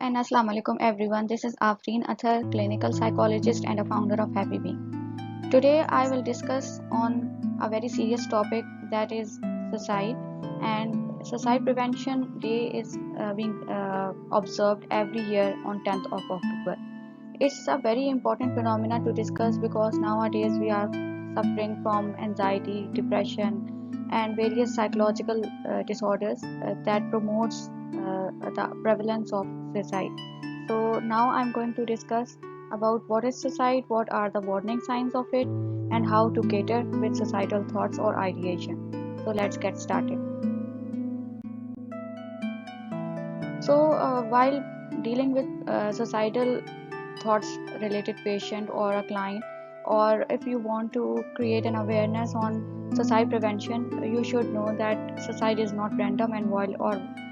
and Assalamu alaikum everyone. This is Afreen Athar, clinical psychologist and a founder of Happy Being. Today I will discuss on a very serious topic, that is suicide. And Suicide Prevention Day is being observed every year on 10th of October. It's a very important phenomenon to discuss because nowadays we are suffering from anxiety, depression, and various psychological disorders that promotes the prevalence of suicide. So now I'm going to discuss about what is suicide, what are the warning signs of it, and how to cater with suicidal thoughts or ideation. So let's get started. So while dealing with suicidal thoughts related patient or a client, or if you want to create an awareness on suicide prevention, you should know that suicide is not random and or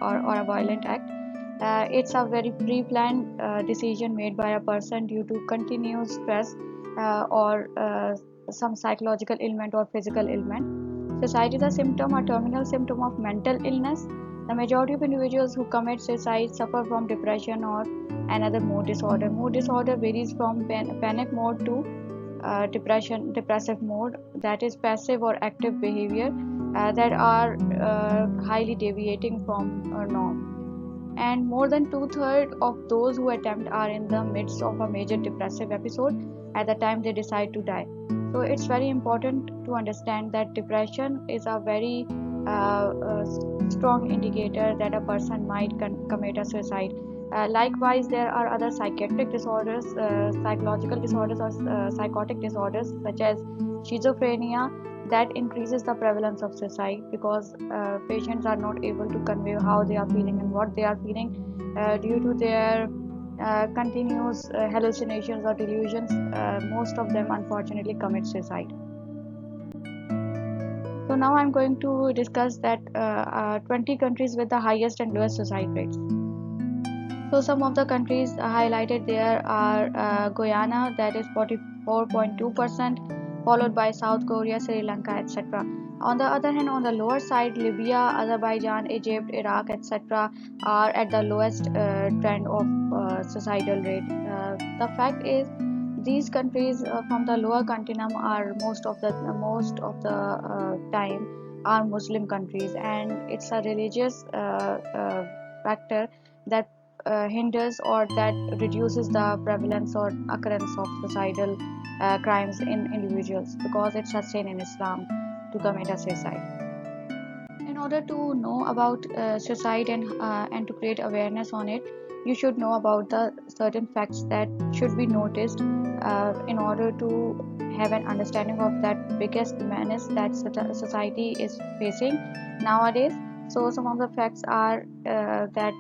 a violent act. It's a very pre-planned decision made by a person due to continuous stress or some psychological ailment or physical ailment. Suicide is a symptom, a terminal symptom of mental illness. The majority of individuals who commit suicide suffer from depression or another mood disorder. Mood disorder varies from panic mode to depressive mode, that is passive or active behavior that are highly deviating from a norm. And more than two-thirds of those who attempt are in the midst of a major depressive episode at the time they decide to die. So it's very important to understand that depression is a very strong indicator that a person might commit a suicide. Likewise, there are other psychiatric disorders, psychological disorders, or psychotic disorders such as schizophrenia that increases the prevalence of suicide because patients are not able to convey how they are feeling and what they are feeling due to their continuous hallucinations or delusions. Most of them unfortunately commit suicide. So now I'm going to discuss that 20 countries with the highest and lowest suicide rates. So some of the countries highlighted there are Guyana, that is 44.2%, followed by South Korea, Sri Lanka, etc. On the other hand, on the lower side, Libya, Azerbaijan, Egypt, Iraq, etc. are at the lowest trend of suicidal rate. The fact is, these countries from the lower continuum are most of the time are Muslim countries, and it's a religious factor that hinders or that reduces the prevalence or occurrence of suicidal crimes in individuals because it's a sin in Islam to commit a suicide. In order to know about suicide and to create awareness on it, you should know about the certain facts that should be noticed in order to have an understanding of that biggest menace that society is facing nowadays. So some of the facts are that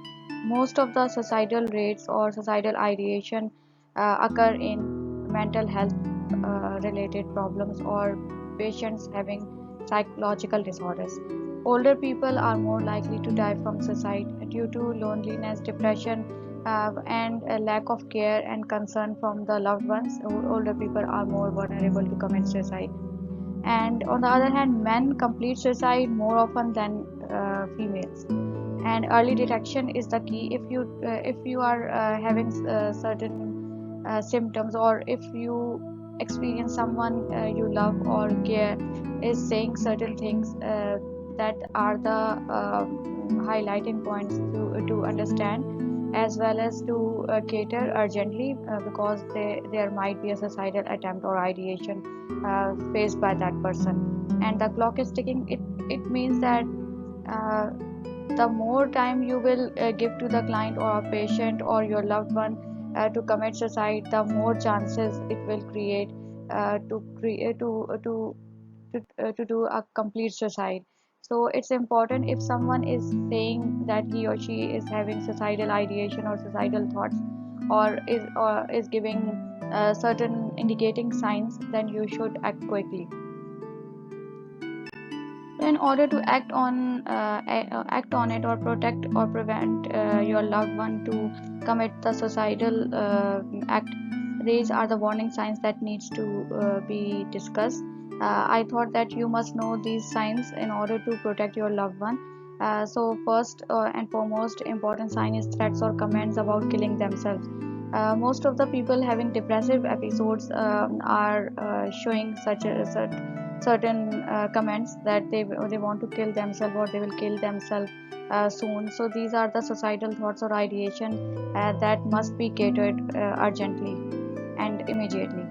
most of the suicidal rates or suicidal ideation occur in mental health related problems or patients having psychological disorders. Older people are more likely to die from suicide due to loneliness, depression, and a lack of care and concern from the loved ones. Older people are more vulnerable to commit suicide. And on the other hand, men complete suicide more often than females. And early detection is the key. If you are having certain symptoms, or if you experience someone you love or care is saying certain things that are the highlighting points to understand, as well as to cater urgently because there might be a suicidal attempt or ideation faced by that person. And the clock is ticking. It means that uh, the more time you will give to the client or a patient or your loved one to commit suicide, the more chances it will create to do a complete suicide. So it's important, if someone is saying that he or she is having suicidal ideation or suicidal thoughts, or is giving certain indicating signs, then you should act quickly. In order to act on it or protect or prevent your loved one to commit the suicidal act, these are the warning signs that needs to be discussed. I thought that you must know these signs in order to protect your loved one. So first and foremost important sign is threats or comments about killing themselves. Most of the people having depressive episodes are showing certain comments that they want to kill themselves or they will kill themselves soon. So these are the suicidal thoughts or ideation that must be catered urgently and immediately.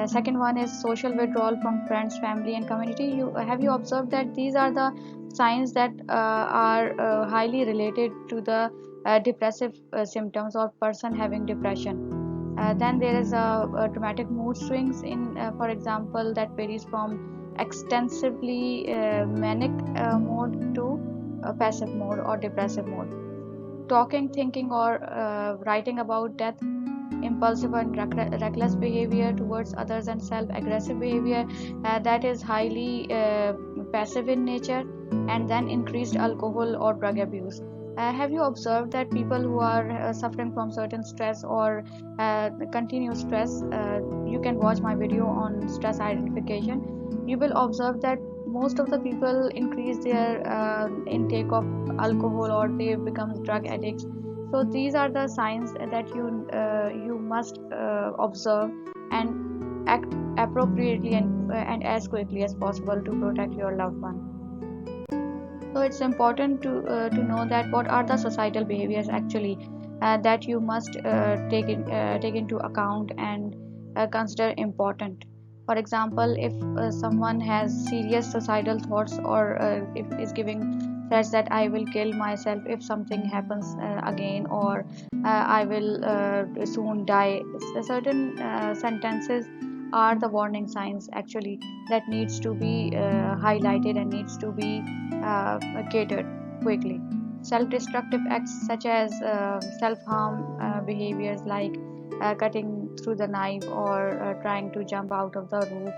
Second one is social withdrawal from friends, family, and community. You observed that these are the signs that are highly related to the depressive symptoms or person having depression. Then there is a dramatic mood swings in, for example, that varies from extensively manic mode to passive mode or depressive mode. Talking, thinking, or writing about death, impulsive and reckless behavior towards others, and self-aggressive behavior that is highly passive in nature, and then increased alcohol or drug abuse. Have you observed that people who are suffering from certain stress or continuous stress, you can watch my video on stress identification, you will observe that most of the people increase their intake of alcohol or they become drug addicts. So these are the signs that you must observe and act appropriately and as quickly as possible to protect your loved one. So it's important to know that what are the societal behaviors actually that you must take into account and consider important. For example, if someone has serious suicidal thoughts or if is giving threats that I will kill myself if something happens again, or I will soon die, certain sentences are the warning signs actually that needs to be highlighted and needs to be catered quickly. Self-destructive acts such as self-harm behaviors like cutting through the knife or trying to jump out of the roof,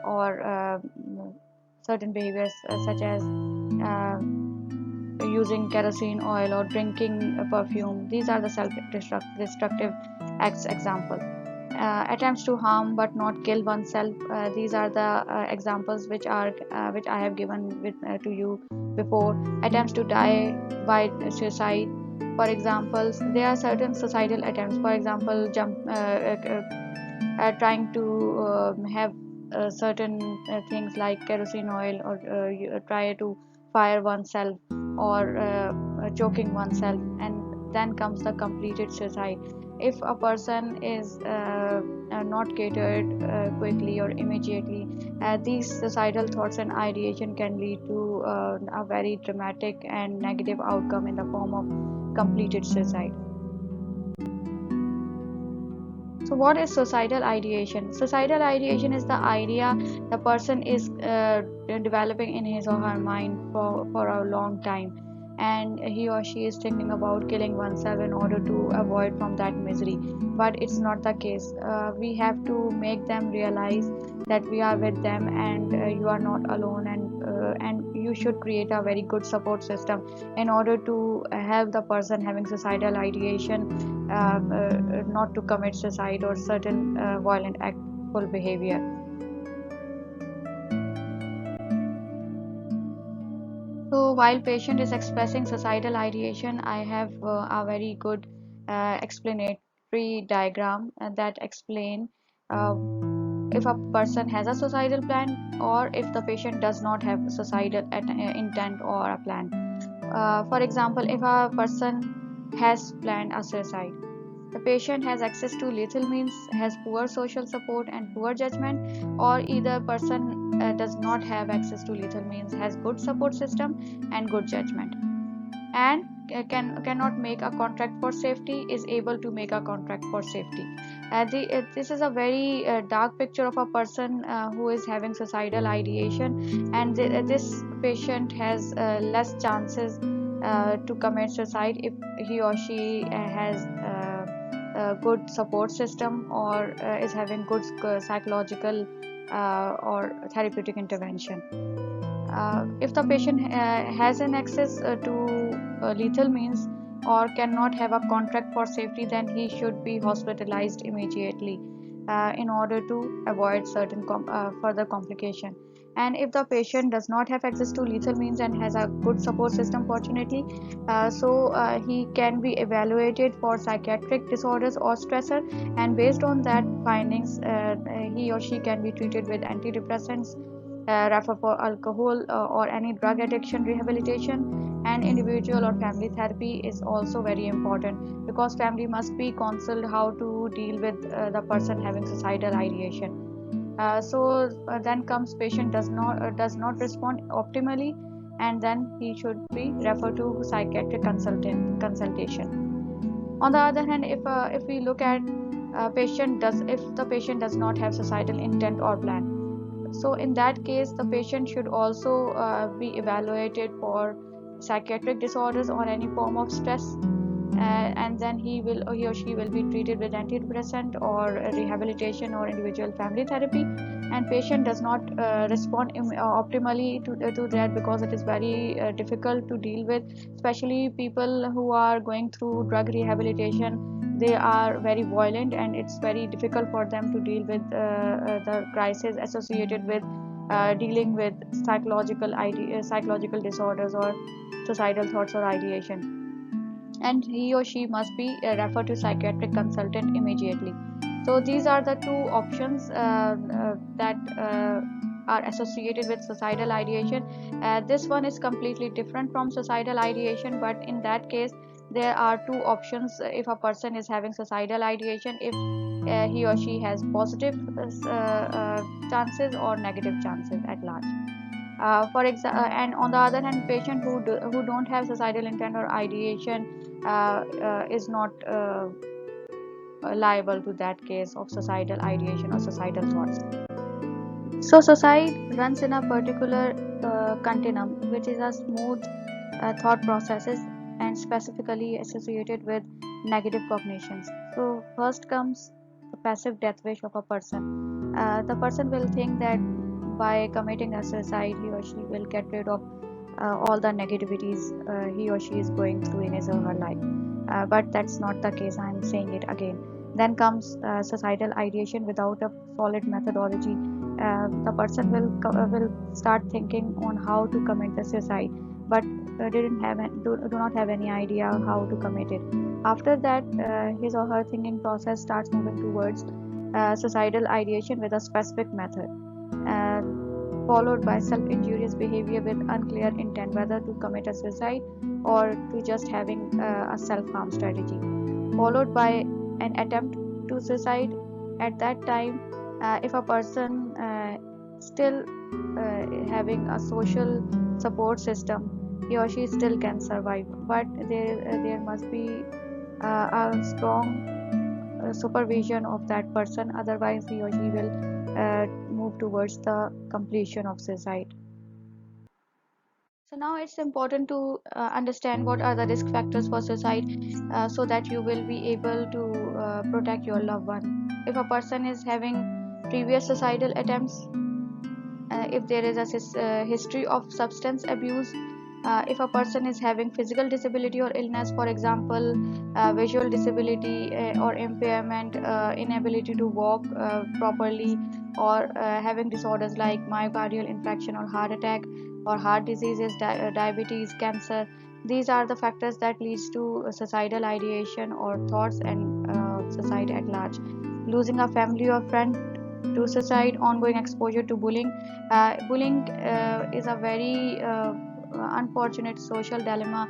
or certain behaviors such as uh, using kerosene oil or drinking perfume. These are the self-destructive acts example. Attempts to harm but not kill oneself. These are the examples which I have given to you before. Attempts to die by suicide. For examples, there are certain suicidal attempts. For example, trying to have certain things like kerosene oil, or try to fire oneself, or choking oneself, and then comes the completed suicide. If a person is not catered quickly or immediately, these suicidal thoughts and ideation can lead to a very dramatic and negative outcome in the form of completed suicide. So, what is suicidal ideation? Suicidal ideation is the idea the person is developing in his or her mind for a long time, and he or she is thinking about killing oneself in order to avoid from that misery. But it's not the case. We have to make them realize that we are with them, and you are not alone, and you should create a very good support system in order to help the person having suicidal ideation not to commit suicide or certain violent actful behavior. So while patient is expressing suicidal ideation, I have a very good explanatory diagram that explain uh, if a person has a suicidal plan or if the patient does not have suicidal intent or a plan. For example, if a person has planned a suicide, the patient has access to lethal means, has poor social support and poor judgment, or either person does not have access to lethal means, has good support system and good judgment, and cannot make a contract for safety, is able to make a contract for safety. This is a very dark picture of a person who is having suicidal ideation, and this patient has less chances to commit suicide if he or she has a good support system or is having good psychological or therapeutic intervention. If the patient has an access to lethal means or cannot have a contract for safety, then he should be hospitalized immediately in order to avoid certain further complication. And if the patient does not have access to lethal means and has a good support system, fortunately, he can be evaluated for psychiatric disorders or stressor, and based on that findings, he or she can be treated with antidepressants, refer for alcohol or any drug addiction rehabilitation. And individual or family therapy is also very important, because family must be counseled how to deal with the person having suicidal ideation. Then comes patient does not respond optimally, and then he should be referred to psychiatric consultation. On the other hand, if we look at if the patient does not have suicidal intent or plan, so in that case the patient should also be evaluated for psychiatric disorders or any form of stress, and then he or she will be treated with antidepressant or rehabilitation or individual family therapy. And patient does not respond optimally to that, because it is very difficult to deal with, especially people who are going through drug rehabilitation. They are very violent, and it's very difficult for them to deal with the crisis associated with dealing with psychological disorders or suicidal thoughts or ideation, and he or she must be referred to psychiatric consultant immediately. So these are the two options that are associated with suicidal ideation. This one is completely different from suicidal ideation, but in that case there are two options if a person is having suicidal ideation, if he or she has positive chances or negative chances at large. And on the other hand, patient who don't have suicidal intent or ideation is not liable to that case of suicidal ideation or suicidal thoughts. So suicide runs in a particular continuum, which is a smooth thought processes and specifically associated with negative cognitions. So first comes the passive death wish of a person. The person will think that by committing a suicide, he or she will get rid of all the negativities he or she is going through in his or her life. But that's not the case. I'm saying it again. Then comes suicidal ideation without a solid methodology. The person will start thinking on how to commit the suicide, but do not have any idea how to commit it. After that, his or her thinking process starts moving towards suicidal ideation with a specific method, uh, followed by self-injurious behavior with unclear intent, whether to commit a suicide or to just having a self-harm strategy, followed by an attempt to suicide. At that time, if a person still having a social support system, he or she still can survive, but there must be a strong supervision of that person, otherwise he or she will move towards the completion of suicide. So now it's important to understand what are the risk factors for suicide, so that you will be able to protect your loved one. If a person is having previous suicidal attempts, if there is a history of substance abuse, if a person is having physical disability or illness, for example visual disability or impairment, inability to walk properly, or having disorders like myocardial infarction or heart attack, or heart diseases, diabetes, cancer. These are the factors that leads to suicidal ideation or thoughts and suicide at large. Losing a family or friend to suicide, ongoing exposure to bullying. Bullying is a very unfortunate social dilemma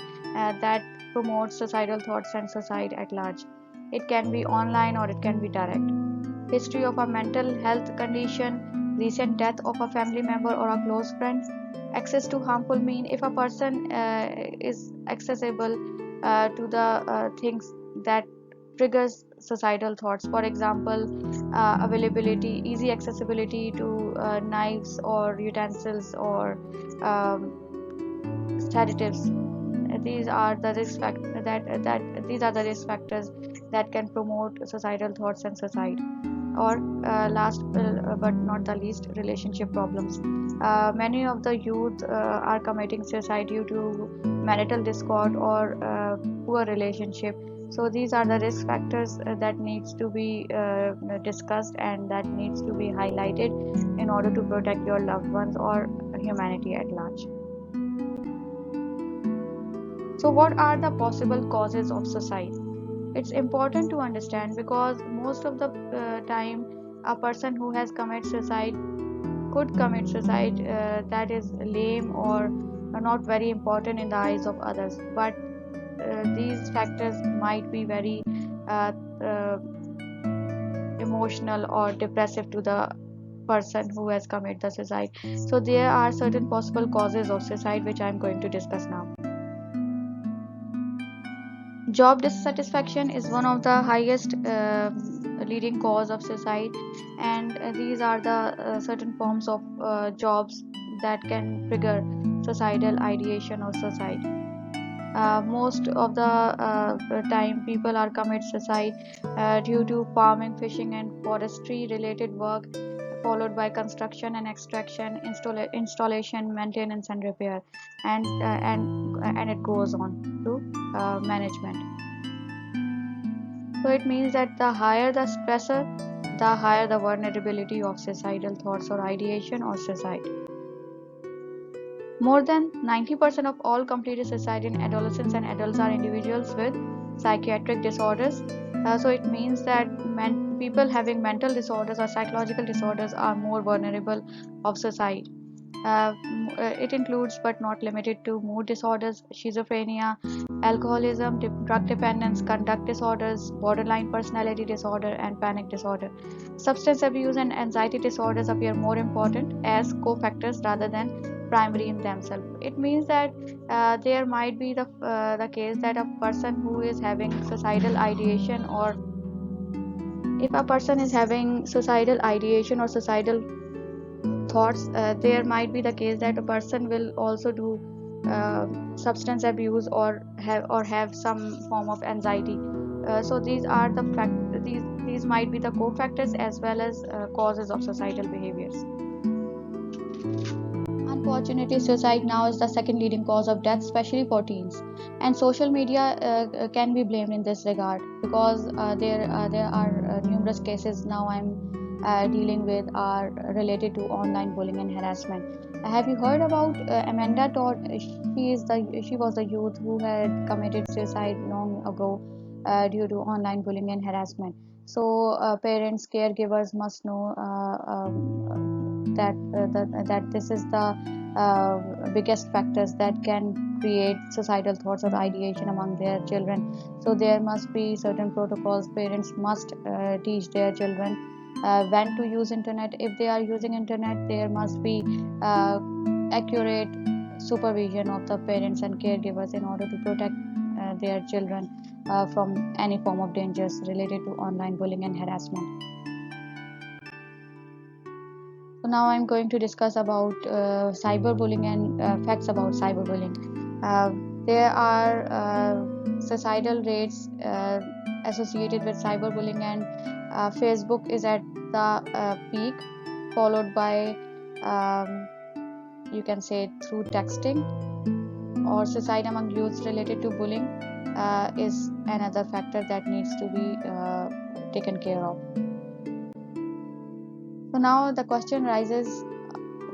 that promotes suicidal thoughts and suicide at large. It can be online or it can be direct. History of a mental health condition, recent death of a family member or a close friend. Access to harmful mean, if a person is accessible to the things that triggers suicidal thoughts, for example availability, easy accessibility to knives or utensils or sedatives. These are the risk these are the risk factors that can promote suicidal thoughts and suicide. Or last but not the least, relationship problems. Many of the youth are committing suicide due to marital discord or poor relationship. So these are the risk factors that needs to be discussed and that needs to be highlighted in order to protect your loved ones or humanity at large. So what are the possible causes of suicide? It's important to understand because most of the time a person who has committed suicide could commit suicide that is lame or not very important in the eyes of others, but these factors might be very uh, uh, emotional or depressive to the person who has committed the suicide. So there are certain possible causes of suicide which I am going to discuss now. Job dissatisfaction is one of the highest leading cause of suicide, and these are the certain forms of jobs that can trigger suicidal ideation or suicide. Most of the time people are commit suicide due to farming, fishing and forestry related work, followed by construction and extraction, installation, maintenance and repair, and it goes on to management. So it means that the higher the stressor, the higher the vulnerability of suicidal thoughts or ideation or suicide. More than 90% of all completed suicide in adolescents and adults are individuals with psychiatric disorders. So it means that people having mental disorders or psychological disorders are more vulnerable of suicide. It includes but not limited to mood disorders, schizophrenia, alcoholism, drug dependence, conduct disorders, borderline personality disorder, and panic disorder. Substance abuse and anxiety disorders appear more important as cofactors rather than primary in themselves. It means that there might be the case that a person who is having suicidal ideation, or if a person is having suicidal ideation or suicidal thoughts, there might be the case that a person will also do substance abuse or have some form of anxiety. So these are the these might be the cofactors as well as causes of suicidal behaviors. Unfortunately, suicide now is the second leading cause of death, especially for teens. And social media can be blamed in this regard because there are numerous cases now I'm dealing with are related to online bullying and harassment. Have you heard about Amanda Todd? She was the youth who had committed suicide long ago due to online bullying and harassment. So parents, caregivers must know that this is the biggest factors that can create suicidal thoughts or ideation among their children. So there must be certain protocols. Parents must teach their children when to use internet. If they are using internet, there must be accurate supervision of the parents and caregivers in order to protect their children from any form of dangers related to online bullying and harassment. So now I'm going to discuss about cyberbullying and facts about cyberbullying. There are suicidal rates associated with cyberbullying, and Facebook is at the peak, followed by you can say through texting, or suicide among youths related to bullying is another factor that needs to be taken care of. So now the question rises,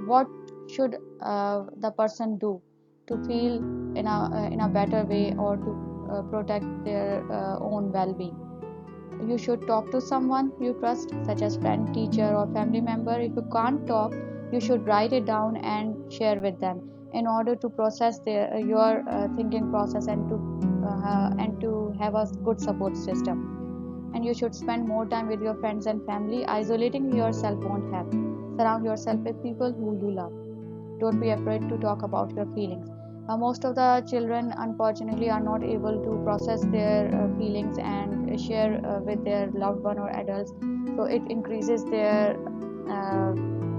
what should the person do to feel in a better way or to protect their own well-being? You should talk to someone you trust, such as friend, teacher, or family member. If you can't talk, you should write it down and share with them in order to process your thinking process and to have a good support system. And you should spend more time with your friends and family. Isolating yourself won't help. Surround yourself with people who you love. Don't be afraid to talk about your feelings. Most of the children, unfortunately, are not able to process their feelings and share with their loved one or adults. So it increases their uh,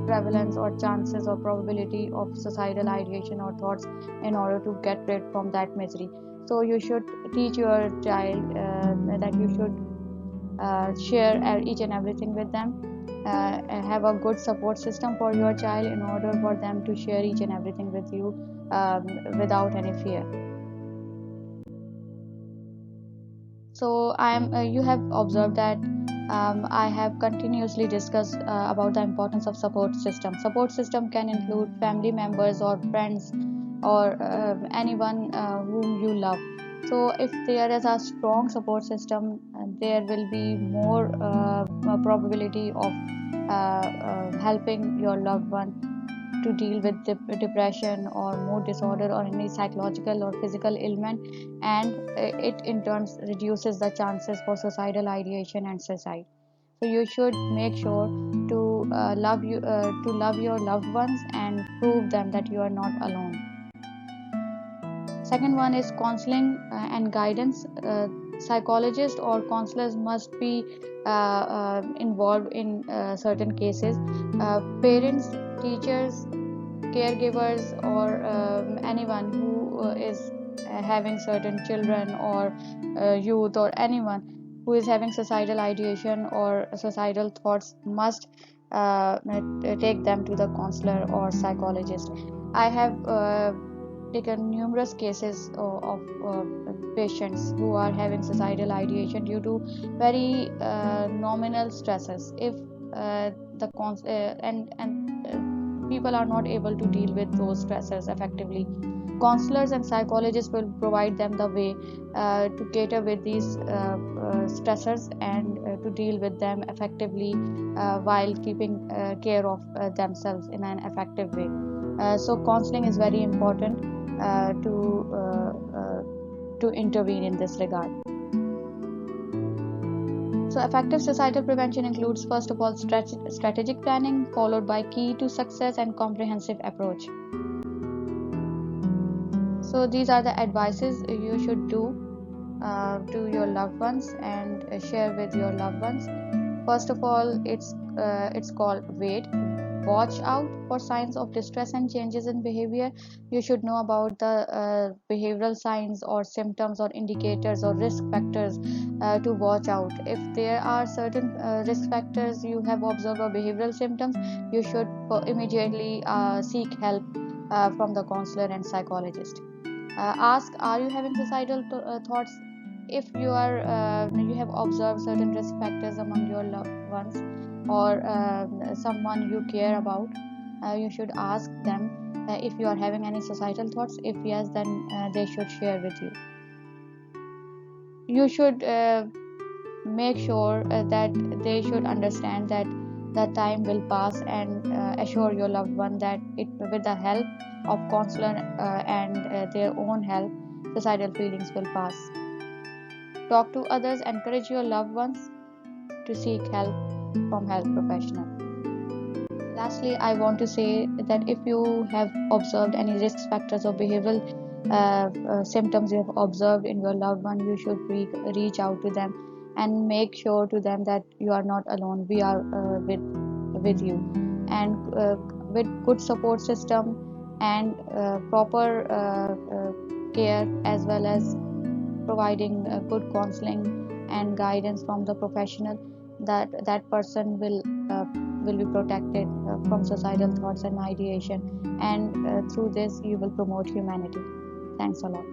prevalence or chances or probability of suicidal ideation or thoughts in order to get rid from that misery. So you should teach your child that you should share each and everything with them. Have a good support system for your child in order for them to share each and everything with you without any fear. So you have observed that I have continuously discussed about the importance of support system. Support system can include family members or friends or anyone whom you love. So if there is a strong support system, there will be more probability of helping your loved one to deal with depression or mood disorder or any psychological or physical ailment, and it in turn reduces the chances for suicidal ideation and suicide. So you should make sure to love your loved ones and prove them that you are not alone. Second one is counseling and guidance. Psychologists or counselors must be involved in certain cases. Parents, teachers, caregivers, or anyone who is having certain children or youth or anyone who is having suicidal ideation or suicidal thoughts must take them to the counselor or psychologist. I have taken numerous cases of patients who are having suicidal ideation due to very nominal stresses. If the cons- and people are not able to deal with those stressors effectively, counselors and psychologists will provide them the way to cater with these stressors and to deal with them effectively while keeping care of themselves in an effective way. So counseling is very important uh, to uh, uh, to intervene in this regard. So effective suicidal prevention includes, first of all, strategic planning, followed by key to success and comprehensive approach. So these are the advices you should do to your loved ones and share with your loved ones. First of all, it's called wait. Watch out for signs of distress and changes in behavior. You should know about the behavioral signs or symptoms or indicators or risk factors to watch out. If there are certain risk factors you have observed or behavioral symptoms, you should immediately seek help from the counselor and psychologist. Ask, are you having suicidal thoughts? If you have observed certain risk factors among your loved ones or someone you care about, you should ask them if you are having any suicidal thoughts. If yes, then they should share with you. You should make sure that they should understand that the time will pass, and assure your loved one that with the help of counselor and their own help, suicidal feelings will pass. Talk to others, encourage your loved ones to seek help from health professional. Lastly, I want to say that if you have observed any risk factors or behavioral symptoms you have observed in your loved one, you should reach out to them and make sure to them that you are not alone. We are with you, and with good support system and proper care, as well as providing good counseling and guidance from the professional, that person will be protected from suicidal thoughts and ideation, and through this you will promote humanity. Thanks a lot.